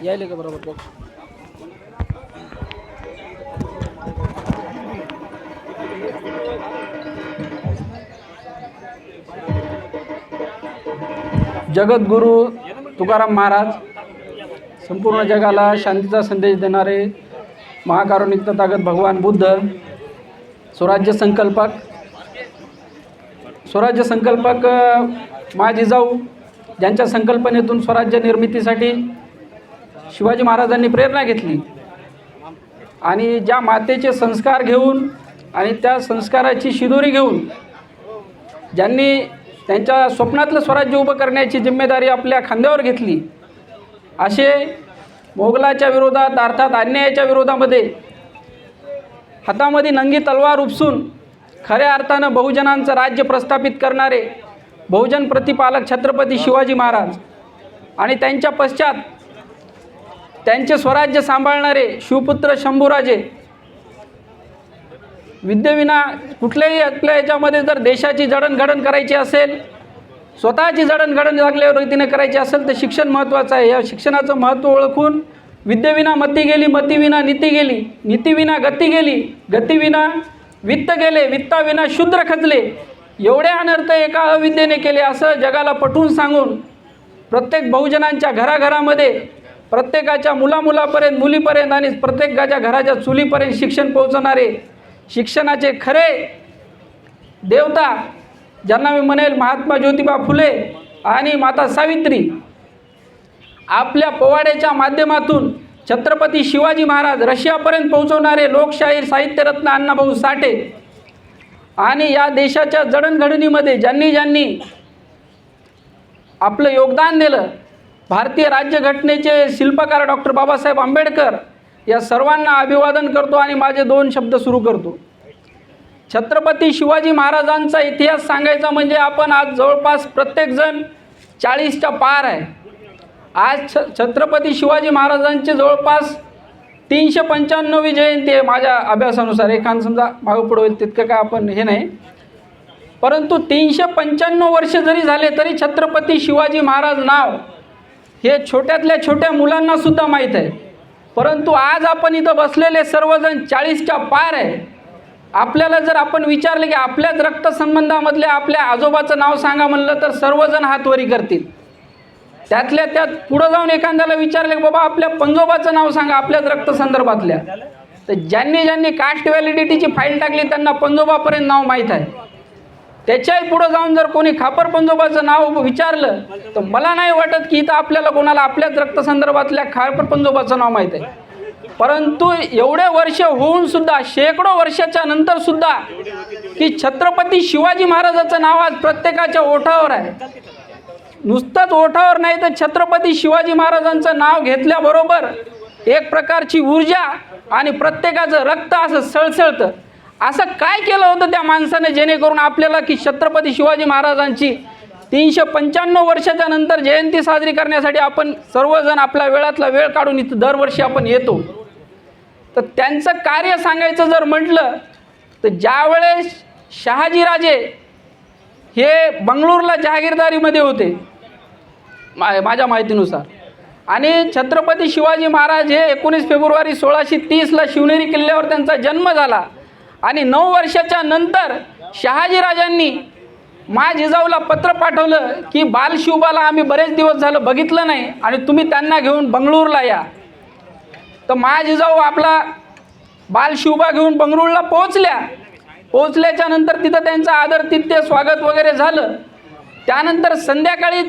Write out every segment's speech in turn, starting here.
यायले का बरोबर बॉक्स. जगद्गुरू तुकाराम महाराज, संपूर्ण जगाला शांतीचा संदेश देणारे महाकारुणिक तथागत भगवान बुद्ध, स्वराज्य संकल्पक मा जिजाऊ, ज्यांच्या संकल्पनेतून स्वराज्य निर्मितीसाठी शिवाजी महाराजांनी प्रेरणा घेतली आणि ज्या मातेचे संस्कार घेऊन आणि त्या संस्काराची शिदोरी घेऊन ज्यांनी त्यांच्या स्वप्नातलं स्वराज्य उभं करण्याची जिम्मेदारी आपल्या खांद्यावर घेतली, असे मोगलाच्या विरोधात अर्थात अन्यायाच्या विरोधामध्ये हातामध्ये नंगी तलवार उपसून खऱ्या अर्थानं बहुजनांचं राज्य प्रस्थापित करणारे बहुजन प्रतिपालक छत्रपती शिवाजी महाराज आणि त्यांच्या पश्चात त्यांचे स्वराज्य सांभाळणारे शिवपुत्र शंभूराजे, विद्येविना कुठल्याही आपल्या याच्यामध्ये जर देशाची जडणघडण करायची असेल, स्वतःची जडणघडण चांगल्या रीतीने करायची असेल तर शिक्षण महत्त्वाचं आहे. या शिक्षणाचं महत्त्व ओळखून विद्येविना मती गेली, मतीविना नीती गेली, नीतीविना गती गेली, गतीविना वित्त गेले, वित्ताविना शूद्र खचले, एवढे अनर्थ एका अविद्येने केले असं जगाला पटवून सांगून प्रत्येक बहुजनांच्या घराघरामध्ये प्रत्येकाच्या मुलामुलापर्यंत, मुलीपर्यंत आणि प्रत्येकाच्या घराच्या चुलीपर्यंत शिक्षण पोहोचवणारे शिक्षणाचे खरे देवता, ज्यांना मी म्हणेल महात्मा ज्योतिबा फुले आणि माता सावित्री, आपल्या पोवाड्याच्या माध्यमातून छत्रपती शिवाजी महाराज रशियापर्यंत पोहोचवणारे लोकशाहीर साहित्यरत्न अण्णाभाऊ साठे आणि या देशाच्या जडणघडणीमध्ये ज्यांनी ज्यांनी आपलं योगदान दिलं, भारतीय राज्यघटनेचे शिल्पकार डॉक्टर बाबासाहेब आंबेडकर, या सर्वांना अभिवादन करतो आणि माझे 2 शब्द सुरू करतो. छत्रपती शिवाजी महाराजांचा इतिहास सांगायचा म्हणजे आपण आज जवळपास प्रत्येकजण 40च्या पार आहे. आज छत्रपती शिवाजी महाराजांचे जवळपास 395वी जयंती आहे माझ्या अभ्यासानुसार. एखादं समजा मागं पुढं होईल तितकं काय आपण हे नाही, परंतु 395 वर्ष जरी झाले तरी छत्रपती शिवाजी महाराज नाव हे छोट्यातल्या छोट्या मुलांना सुद्धा माहीत आहे. परंतु आज आपण इथं बसलेले सर्वजण 40च्या पार आहे. आपल्याला जर आपण विचारले की आपल्याच रक्तसंबंधामधल्या आपल्या आजोबाचं नाव सांगा म्हणलं तर सर्वजण हातवरी करतील. त्यातल्या त्यात पुढं जाऊन एखाद्याला विचारले की बाबा आपल्या पंजोबाचं नाव सांगा आपल्याच रक्तसंदर्भातल्या, तर ज्यांनी ज्यांनी कास्ट व्हॅलिडिटीची फाईल टाकली त्यांना पंजोबापर्यंत नाव माहीत आहे. त्याच्याही पुढं जाऊन जर कोणी खापर पंजोबाचं नाव विचारलं तर मला नाही वाटत की इथं आपल्याला कोणाला आपल्याच रक्तसंदर्भातल्या खापर पंजोबाचं नाव माहीत आहे. परंतु एवढे वर्ष होऊन सुद्धा, शेकडो वर्षाच्या नंतर सुद्धा, की छत्रपती शिवाजी महाराजाचं नाव आज प्रत्येकाच्या ओठावर आहे. नुसतंच ओठावर नाही तर छत्रपती शिवाजी महाराजांचं नाव घेतल्याबरोबर एक प्रकारची ऊर्जा आणि प्रत्येकाचं रक्त असं सळसळतं. असं काय केलं होतं त्या माणसाने जेणेकरून आपल्याला की छत्रपती शिवाजी महाराजांची 395 वर्षाच्या नंतर जयंती साजरी करण्यासाठी आपण सर्वजण आपल्या वेळातला वेळ काढून इथं दरवर्षी आपण येतो. तर त्यांचं कार्य सांगायचं जर म्हटलं तर ज्यावेळेस शहाजीराजे हे बंगळूरला जहागीरदारीमध्ये होते माझ्या माहितीनुसार, आणि छत्रपती शिवाजी महाराज हे 19 फेब्रुवारी 1630ला शिवनेरी किल्ल्यावर त्यांचा जन्म झाला आणि 9 वर्षाच्या नंतर शहाजीराजांनी मा जिजाऊला पत्र पाठवलं की बालशिवबाला आम्ही बरेच दिवस झालं बघितलं नाही आणि तुम्ही त्यांना घेऊन बंगळूरला या. तर मा जिजाऊ आपला बालशिवबा घेऊन बंगळूरला पोहोचल्याच्या नंतर तिथं त्यांचं आदरातिथ्य स्वागत वगैरे झालं. त्यानंतर संध्याकाळी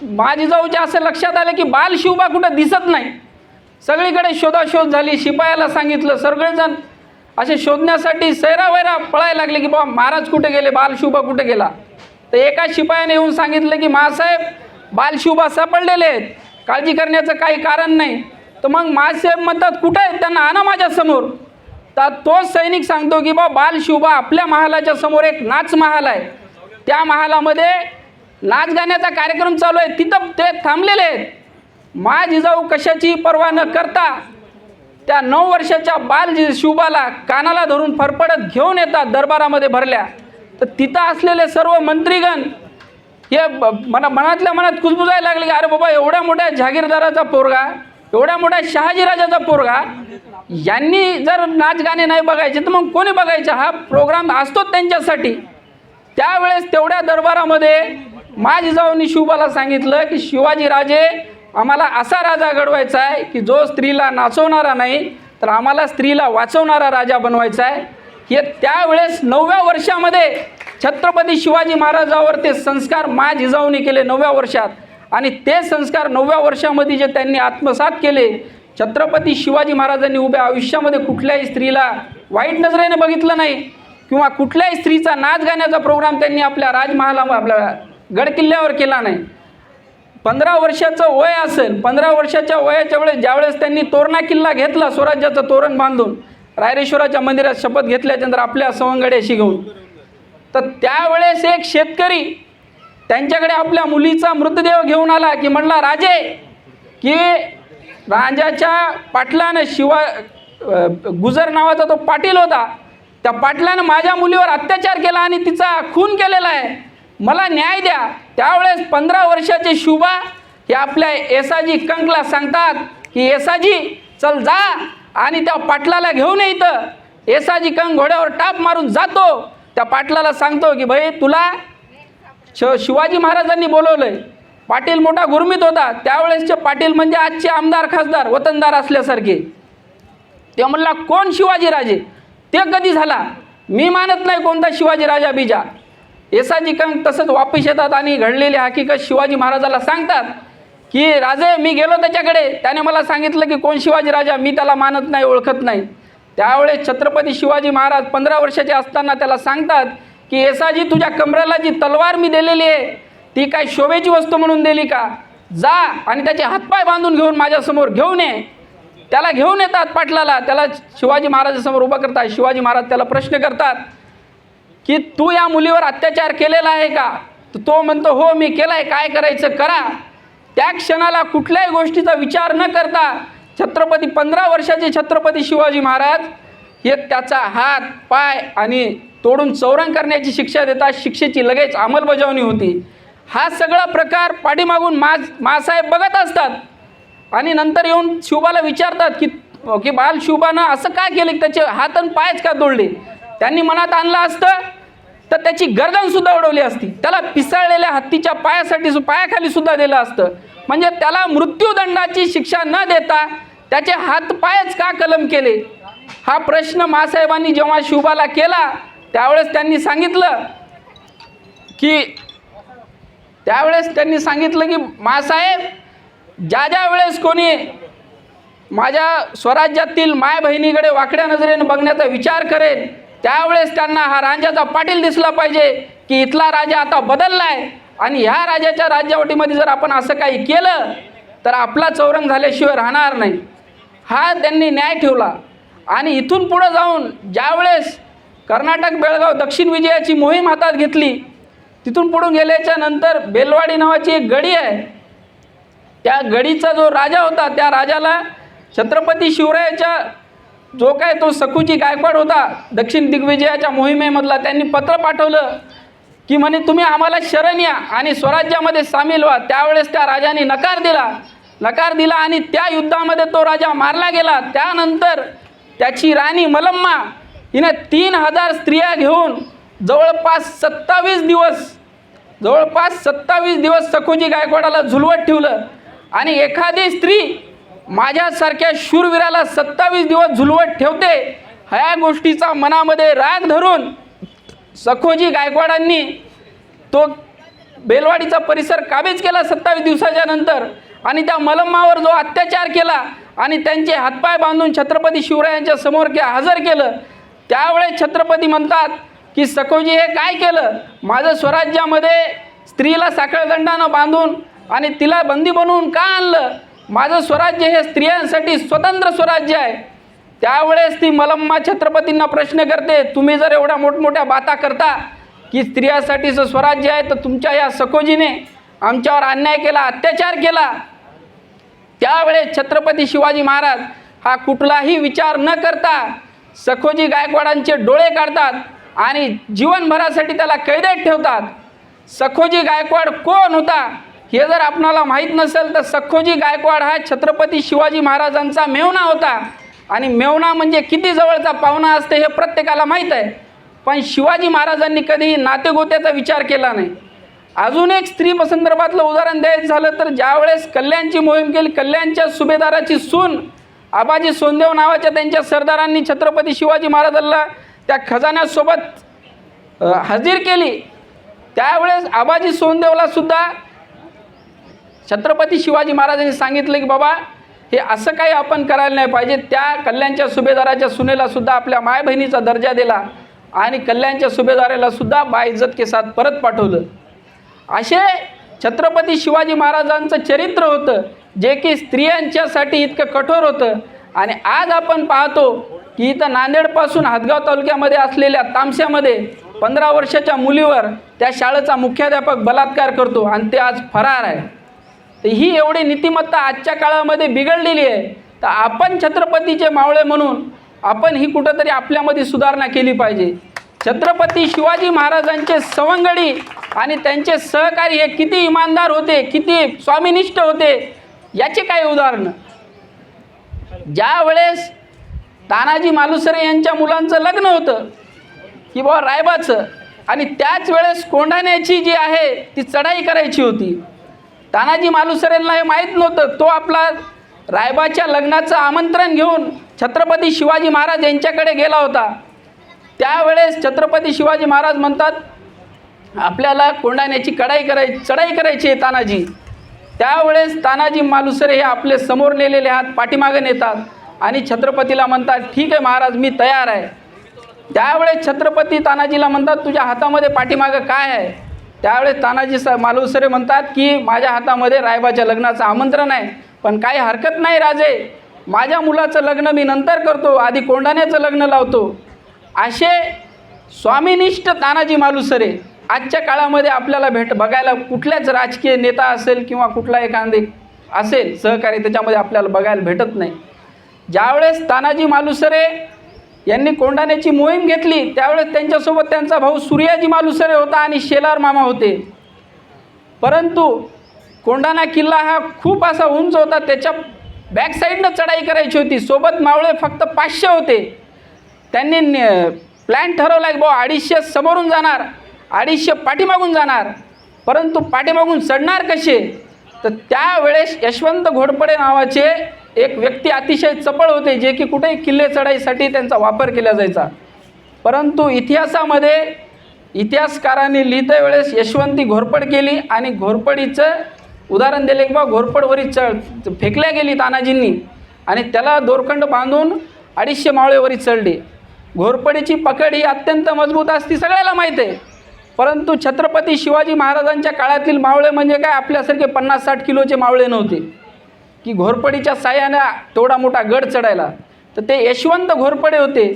मा जिजाऊच्या असं लक्षात आलं की बालशिवबा कुठं दिसत नाही. सगळीकडे शोधाशोध झाली, शिपायाला सांगितलं, सगळेजण असे शोधण्यासाठी सैरावैरा पळायला लागले की बाबा महाराज कुठे गेले, बालशिवबा कुठे गेला. तर एका शिपायाने येऊन सांगितलं की महासाहेब बालशिवबा सापडलेले आहेत, काळजी करण्याचं काही कारण नाही. तर मग महासाहेब म्हणतात कुठे आहेत, त्यांना आणा माझ्यासमोर. तर तोच सैनिक सांगतो की बाबा बालशिवबा आपल्या महालाच्या समोर एक नाच महाल आहे, त्या महालामध्ये नाच गाण्याचा कार्यक्रम चालू आहे, तिथं ते थांबलेले आहेत. मा जिजाऊ कशाची पर्वा न करता त्या 9 वर्षाच्या शिवबाला कानाला धरून फरफडत घेऊन येतात दरबारामध्ये भरल्या. तर तिथं असलेले सर्व मंत्रीगण हे मनातल्या मनात कुजबुजायला लागले की अरे बाबा एवढ्या मोठ्या जहागीरदाराचा पोरगा एवढ्या मोठ्या शहाजीराजाचा पोरगा यांनी जर नाच गाणे नाही बघायचे तर मग कोणी बघायचं? हा प्रोग्राम असतोच त्यांच्यासाठी. त्यावेळेस तेवढ्या दरबारामध्ये मा जिजाऊंनी शिवबाला सांगितलं की शिवाजीराजे आम्हाला असा राजा घडवायचा आहे की जो स्त्रीला नाचवणारा नाही तर आम्हाला स्त्रीला वाचवणारा राजा बनवायचा आहे. हे त्यावेळेस 9व्या वर्षामध्ये छत्रपती शिवाजी महाराजावर ते संस्कार मा जिजाऊंनी केले 9व्या वर्षात. आणि ते संस्कार 9व्या वर्षामध्ये जे त्यांनी आत्मसात केले, छत्रपती शिवाजी महाराजांनी उभ्या आयुष्यामध्ये कुठल्याही स्त्रीला वाईट नजरेने बघितलं नाही किंवा कुठल्याही स्त्रीचा नाच गाण्याचा प्रोग्राम त्यांनी आपल्या आपल्या गडकिल्ल्यावर केला नाही. 15 वर्षाचं वय असेल, 15 वर्षाच्या वयाच्या वेळेस ज्यावेळेस त्यांनी तोरणा किल्ला घेतला स्वराज्याचं तोरण बांधून रायरेश्वराच्या मंदिरात शपथ घेतल्याच्यानंतर आपल्या सवंगड्याशी घेऊन, तर त्यावेळेस एक शेतकरी त्यांच्याकडे आपल्या मुलीचा मृतदेह घेऊन आला की म्हणला, राजे की राजाच्या पाटलानं गुजर नावाचा तो पाटील होता, त्या पाटलानं माझ्या मुलीवर अत्याचार केला आणि तिचा खून केलेला आहे, मला न्याय द्या. त्यावेळेस 15 वर्षाचे शुभा हे आपल्या येसाजी कंकला सांगतात की येसाजी चल जा आणि त्या पाटलाला घेऊन ये इथं. येसाजी कंक घोड्यावर टाप मारून जातो, त्या पाटलाला सांगतो की भाई तुला शिवाजी महाराजांनी बोलवलंय. पाटील मोठा गुरमीत होता त्यावेळेसचे पाटील म्हणजे आजचे आमदार खासदार वतनदार असल्यासारखे. ते म्हणला कोण शिवाजीराजे? ते कधी झाला? मी मानत नाही कोणता शिवाजीराजा बीजा. येसाजी कंक तसंच वापस येतात आणि घडलेली हकीकत शिवाजी महाराजाला सांगतात की राजे मी गेलो त्याच्याकडे, त्याने मला सांगितलं की कोण शिवाजीराजा, मी त्याला मानत नाही, ओळखत नाही. त्यावेळेस छत्रपती शिवाजी महाराज 15 वर्षाचे असताना त्याला सांगतात की येसाजी तुझ्या कमरेला जी तलवार मी दिलेली आहे ती काय शोभेची वस्तू म्हणून दिली का? जा आणि त्याचे हातपाय बांधून घेऊन माझ्यासमोर घेऊन ये. त्याला घेऊन येतात पाटलाला, त्याला शिवाजी महाराजांसमोर उभं करतात. शिवाजी महाराज त्याला प्रश्न करतात की तू या मुलीवर अत्याचार केलेला आहे का? तो म्हणतो हो मी केला आहे, काय करायचं करा. त्या क्षणाला कुठल्याही गोष्टीचा विचार न करता छत्रपती 15 वर्षाचे छत्रपती शिवाजी महाराज हे त्याचा हात पाय आणि तोडून चौरंग करण्याची शिक्षा देतात. शिक्षेची लगेच अंमलबजावणी होती. हा सगळा प्रकार पाठीमागून मासाहेब बघत असतात आणि नंतर येऊन शिवबाला विचारतात की बाल शिवबानं असं का केलं, त्याचे हात आणि पायच का तोडले? त्यांनी मनात आणलं असतं तर त्याची गर्दनसुद्धा उडवली असती, त्याला पिसाळलेल्या हत्तीच्या पायाखाली सुद्धा दिलं असतं. म्हणजे त्याला मृत्यूदंडाची शिक्षा न देता त्याचे हात पायच का कलम केले? हा प्रश्न मासाहेबांनी जेव्हा शिवबाला केला त्यावेळेस त्यांनी सांगितलं की मासाहेब ज्या वेळेस कोणी माझ्या स्वराज्यातील माय बहिणीकडे वाकड्या नजरेने बघण्याचा विचार करेल त्यावेळेस त्यांना हा राजाचा पाटील दिसला पाहिजे की इथला राजा आता बदलला आहे आणि ह्या राजाच्या राज्यावटीमध्ये जर आपण असं काही केलं तर आपला चौरंग झाल्याशिवाय राहणार नाही. हा त्यांनी न्याय ठेवला. आणि इथून पुढं जाऊन ज्यावेळेस कर्नाटक बेळगाव दक्षिण विजयाची मोहीम हातात घेतली, तिथून पुढून गेल्याच्या नंतर बेलवाडी नावाची एक गडी आहे, त्या गडीचा जो राजा होता त्या राजाला छत्रपती शिवरायाच्या जो काय तो सखूजी गायकवाड होता दक्षिण दिग्विजयाच्या मोहिमेमधला, त्यांनी पत्र पाठवलं की म्हणे तुम्ही आम्हाला शरण या आणि स्वराज्यामध्ये सामील व्हा. त्यावेळेस त्या राजाने नकार दिला आणि त्या युद्धामध्ये तो राजा मारला गेला. त्यानंतर त्याची राणी मलम्मा हिने 3000 स्त्रिया घेऊन जवळपास 27 दिवस सखोजी गायकवाडाला झुलवत ठेवलं. आणि एखादी स्त्री माझ्यासारख्या शूरवीराला 27 दिवस झुलवत ठेवते, ह्या गोष्टीचा मनामध्ये राग धरून सखोजी गायकवाडांनी तो बेलवाडीचा परिसर काबीज केला 27 दिवसाच्या नंतर. आणि त्या मलम्मावर जो अत्याचार केला आणि त्यांचे हातपाय बांधून छत्रपती शिवरायांच्या समोर हजर केलं, त्यावेळेस छत्रपती म्हणतात की सखोजी हे काय केलं? माझं स्वराज्यामध्ये स्त्रीला साखळदंडानं बांधून आणि तिला बंदी बनवून का आणलं? माझं स्वराज्य हे स्त्रियांसाठी स्वतंत्र स्वराज्य आहे. त्यावेळेस ती मलम्मा छत्रपतींना प्रश्न करते, तुम्ही जर एवढ्या मोठमोठ्या बाता करता की स्त्रियांसाठीचं स्वराज्य आहे तर तुमच्या या सखोजीने आमच्यावर अन्याय केला, अत्याचार केला. त्यावेळेस छत्रपती शिवाजी महाराज हा कुठलाही विचार न करता सखोजी गायकवाडांचे डोळे काढतात आणि जीवनभरासाठी त्याला कैदेत ठेवतात. सखोजी गायकवाड कोण होता हे जर आपणाला माहीत नसेल तर सखोजी गायकवाड हा छत्रपती शिवाजी महाराजांचा मेव्हणा होता आणि मेव्हणा म्हणजे किती जवळचा पाहुणा असते हे प्रत्येकाला माहीत आहे. पण शिवाजी महाराजांनी कधीही नातेगोत्याचा विचार केला नाही. अजून एक स्त्री संदर्भातलं उदाहरण द्यायचं झालं तर ज्यावेळेस कल्याणची मोहीम केली, कल्याणच्या सुभेदाराची सून आबाजी सोनदेव नावाच्या त्यांच्या सरदारांनी छत्रपती शिवाजी महाराजांना त्या खजान्यासोबत हजीर केली, त्यावेळेस आबाजी सोनदेवला सुद्धा छत्रपती शिवाजी महाराजांनी सांगितलं की बाबा हे असं काही आपण करायला नाही पाहिजे. त्या कल्याणच्या सुभेदाराच्या सुनेला सुद्धा आपल्या माय बहिणीचा दर्जा दिला आणि कल्याणच्या सुभेदाराला सुद्धा बाइज्जत के साथ परत पाठवलं. असे छत्रपती शिवाजी महाराजांचं चरित्र होतं जे की स्त्रियांच्यासाठी इतकं कठोर होतं. आणि आज आपण पाहतो की इथं नांदेडपासून हदगाव तालुक्यामध्ये असलेल्या तामस्यामध्ये 15 वर्षाच्या मुलीवर त्या शाळेचा मुख्याध्यापक बलात्कार करतो आणि ते आज फरार आहे. तर ही एवढी नीतिमत्ता आजच्या काळामध्ये बिघडलेली आहे. तर आपण छत्रपतीचे मावळे म्हणून आपण ही कुठंतरी आपल्यामध्ये सुधारणा केली पाहिजे. छत्रपती शिवाजी महाराजांचे सवंगडी आणि त्यांचे सहकारी हे किती इमानदार होते, किती स्वामिनिष्ठ होते याचे काही उदाहरणं. ज्या वेळेस तानाजी मालुसरे यांच्या मुलांचं लग्न होतं की बाबा रायबाचं, आणि त्याच वेळेस कोंढाण्याची जी आहे ती चढाई करायची होती. तानाजी मालुसरेंना हे माहीत नव्हतं. तो आपला रायबाच्या लग्नाचं आमंत्रण घेऊन छत्रपती शिवाजी महाराज यांच्याकडे गेला होता. त्यावेळेस छत्रपती शिवाजी महाराज म्हणतात आपल्याला कोंढाण्याची चढाई करायची आहे तानाजी. त्यावेळेस तानाजी मालुसरे हे आपले समोर नेलेले हात पाठीमागे नेतात आणि छत्रपतीला म्हणतात ठीक आहे महाराज मी तयार आहे. त्यावेळेस छत्रपती तानाजीला म्हणतात तुझ्या हातामध्ये पाठीमागं काय आहे. त्यावेळेस तानाजी मालुसरे म्हणतात की माझ्या हातामध्ये रायबाच्या लग्नाचं आमंत्रण आहे, पण काही हरकत नाही राजे, माझ्या मुलाचं लग्न मी नंतर करतो, आधी कोंढाण्याचं लग्न लावतो. असे स्वामिनिष्ठ तानाजी मालुसरे आजच्या काळामध्ये आपल्याला बघायला कुठल्याच राजकीय नेता असेल किंवा कुठला एखादे असेल सहकारी त्याच्यामध्ये आपल्याला बघायला भेटत नाही. ज्यावेळेस तानाजी मालुसरे यांनी कोंढाण्याची मोहीम घेतली त्यावेळेस त्यांच्यासोबत त्यांचा भाऊ सूर्याजी मालुसरे होता आणि शेलार मामा होते. परंतु कोंढाणा किल्ला हा खूप असा उंच होता, त्याच्या बॅक साईडनं चढाई करायची होती. सोबत मावळे फक्त 500 होते. त्यांनी प्लॅन ठरवला की भाऊ 250 समोरून जाणार, 250 पाठीमागून जाणार. परंतु पाठीमागून चढणार कसे, तर त्यावेळेस यशवंत घोरपडे नावाचे एक व्यक्ती अतिशय चपळ होते जे की कुठेही किल्ले चढाईसाठी त्यांचा वापर केला जायचा. परंतु इतिहासामध्ये इतिहासकारांनी लिहित्या वेळेस यशवंती घोरपड केली आणि घोरपडीचं उदाहरण दिले की बा घोरपडवरी फेकल्या गेली तानाजींनी आणि त्याला दोरखंड बांधून 250 मावळेवरी चढले. घोरपडीची पकड ही अत्यंत मजबूत असती सगळ्याला माहीत आहे. परंतु छत्रपती शिवाजी महाराजांच्या काळातील मावळे म्हणजे काय आपल्यासारखे 50-60 किलोचे मावळे नव्हते की घोरपडीच्या साह्यानं तेवढा मोठा गड चढायला. तर ते यशवंत घोरपडे होते.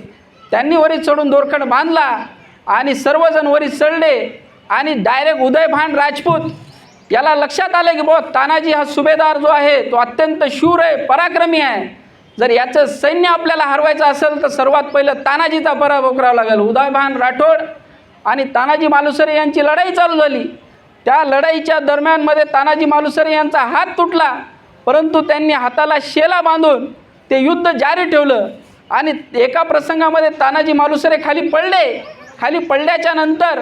त्यांनी वरी चढून दोरखंड बांधला आणि सर्वजण वरी चढले आणि डायरेक्ट उदयभान राजपूत याला लक्षात आलं की बुवा तानाजी हा सुभेदार जो आहे तो अत्यंत शूर आहे, पराक्रमी आहे. जर याचं सैन्य आपल्याला हरवायचं असेल तर सर्वात पहिलं तानाजीचा पराभव करावा लागेल. उदयभान राठोड आणि तानाजी मालुसरे यांची लढाई चालू झाली. त्या लढाईच्या दरम्यानमध्ये तानाजी मालुसरे यांचा हात तुटला, परंतु त्यांनी हाताला शेला बांधून ते युद्ध जारी ठेवलं आणि एका प्रसंगामध्ये तानाजी मालुसरे खाली पडले. खाली पडल्याच्या नंतर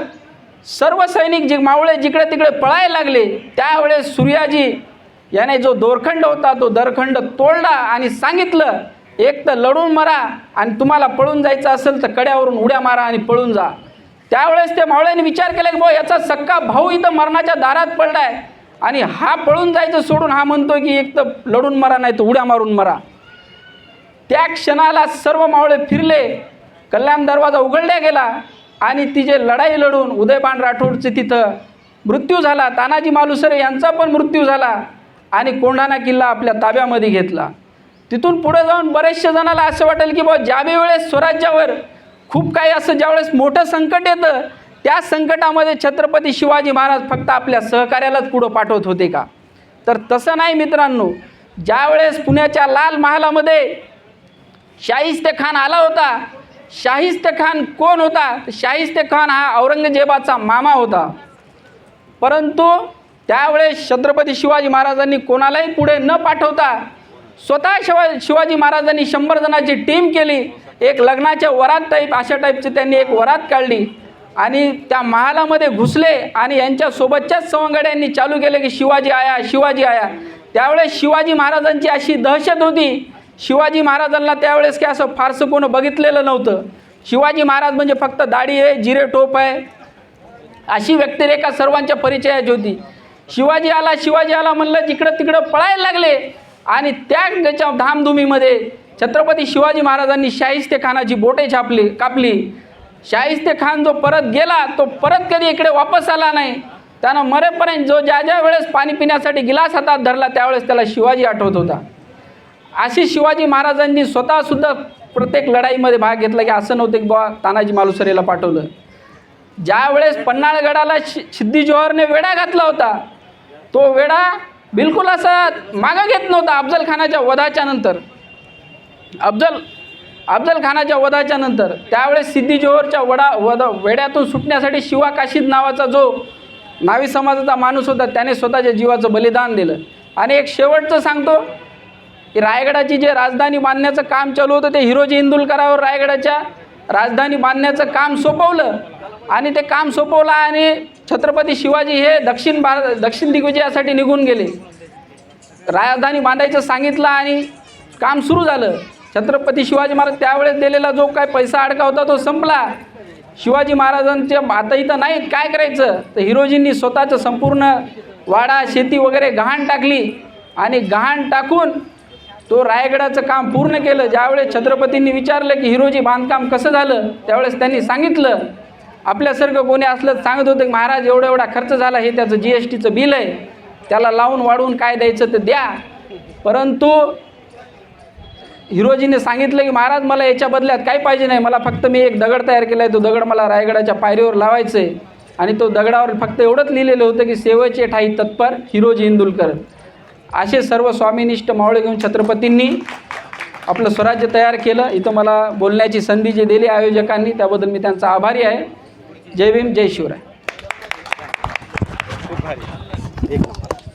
सर्व सैनिक जे मावळे जिकडे तिकडे पळायला लागले. त्यावेळेस सूर्याजी याने जो दोरखंड होता तो दोरखंड तोडला आणि सांगितलं एक तर लढून मरा आणि तुम्हाला पळून जायचं असेल तर कड्यावरून उड्या मारा आणि पळून जा. त्यावेळेस त्या मावळ्याने विचार केला की भाऊ याचा सक्का भाऊ इथं मरणाच्या दारात पडलाय आणि हा पळून जायचं सोडून हा म्हणतो की एक तर लढून मरा नाही तर उड्या मारून मरा. त्या क्षणाला सर्व मावळे फिरले, कल्याण दरवाजा उघडला गेला आणि तिचे लढाई लढून उदयभान राठोडचे तिथं मृत्यू झाला. तानाजी मालुसरे यांचा पण मृत्यू झाला आणि कोंढाणा किल्ला आपल्या ताब्यामध्ये घेतला. तिथून पुढे जाऊन बरेचशे जणाला असं वाटेल की बाबा ज्या वेळेस स्वराज्यावर खूप काही असं ज्यावेळेस मोठं संकट येतं त्या संकटामध्ये छत्रपती शिवाजी महाराज फक्त आपल्या सहकार्यालाच पुढं पाठवत होते का, तर तसं नाही मित्रांनो. ज्यावेळेस पुण्याच्या लाल महालामध्ये शाहिस्तेखान आला होता, शाहिस्तेखान कोण होता, शाहिस्तेखान हा औरंगजेबाचा मामा होता. परंतु त्यावेळेस छत्रपती शिवाजी महाराजांनी कोणालाही पुढे न पाठवता स्वतः शिवाजी महाराजांनी 100 जणांची टीम केली. एक लग्नाच्या वरात टाईप अशा टाईपची त्यांनी एक वरात काढली आणि त्या महालामध्ये घुसले आणि यांच्यासोबतच्याच सवंगड्यांनी चालू केले की शिवाजी आया, शिवाजी आया. त्यावेळेस शिवाजी महाराजांची अशी दहशत होती. शिवाजी महाराजांना त्यावेळेस काय असं फारसं कोण बघितलेलं नव्हतं. शिवाजी महाराज म्हणजे फक्त दाढी आहे, जिरे टोप आहे, अशी व्यक्तिरेखा सर्वांच्या परिचयाची होती. शिवाजी आला म्हणलं जिकडं तिकडं पळायला लागले आणि त्याच्या धामधुमीमध्ये छत्रपती शिवाजी महाराजांनी शाहिस्तेखानाची बोटे कापली. शाहिस्तेखान जो परत गेला तो परत कधी इकडे वापस आला नाही. त्यानं मरेपर्यंत ज्या वेळेस पाणी पिण्यासाठी गिलास हातात धरला त्यावेळेस त्याला शिवाजी आठवत होता. अशी शिवाजी महाराजांनी स्वतःसुद्धा प्रत्येक लढाईमध्ये भाग घेतला की असं नव्हतं की बाबा तानाजी मालुसरेला पाठवलं. ज्या वेळेस पन्हाळगडाला सिद्दी जोहरने वेढा घातला होता तो वेढा बिलकुल असा मागं घेत नव्हता. अफजल खानाच्या वधाच्या नंतर त्यावेळेस सिद्दी जोहरच्या वेड्यातून सुटण्यासाठी शिवा काशीद नावाचा जो नावी समाजाचा माणूस होता त्याने स्वतःच्या जीवाचं बलिदान दिलं. आणि एक शेवटचं सांगतो की रायगडाची जे राजधानी बांधण्याचं काम चालू होतं ते हिरोजी इंदुलकरावर रायगडाच्या राजधानी बांधण्याचं काम सोपवलं आणि ते काम सोपवलं आणि छत्रपती शिवाजी हे दक्षिण दिग्विजयासाठी निघून गेले. राजधानी बांधायचं सांगितलं आणि काम सुरू झालं. छत्रपती शिवाजी महाराज त्यावेळेस दिलेला जो काय पैसा अडका होता तो संपला. शिवाजी महाराजांच्या आता इथं नाही काय करायचं तर हिरोजींनी स्वतःचं संपूर्ण वाडा शेती वगैरे गहाण टाकली आणि गहाण टाकून तो रायगडाचं काम पूर्ण केलं. ज्यावेळेस छत्रपतींनी विचारलं की हिरोजी बांधकाम कसं झालं त्यावेळेस त्यांनी सांगितलं. आपल्यासारखं कोणी असलं सांगत होतं की महाराज एवढा खर्च झाला, हे त्याचं GSTचं बिल आहे, त्याला लावून वाढवून काय द्यायचं तर द्या. परंतु हिरोजीने सांगितलं की महाराज मला याच्या बदल्यात काही पाहिजे नाही, मला फक्त मी एक दगड तयार केला आहे, तो दगड मला रायगडाच्या पायरीवर लावायचं आहे. आणि तो दगडावर फक्त एवढंच लिहिलेलं होतं की सेवेचे ठाई तत्पर हिरोजी इंदुलकर. असे सर्व स्वामीनिष्ठ मावळे घेऊन छत्रपतींनी आपलं स्वराज्य तयार केलं. इथं मला बोलण्याची संधी जी दिली आयोजकांनी त्याबद्दल मी त्यांचा आभारी आहे. जय भीम, जय शिवराय.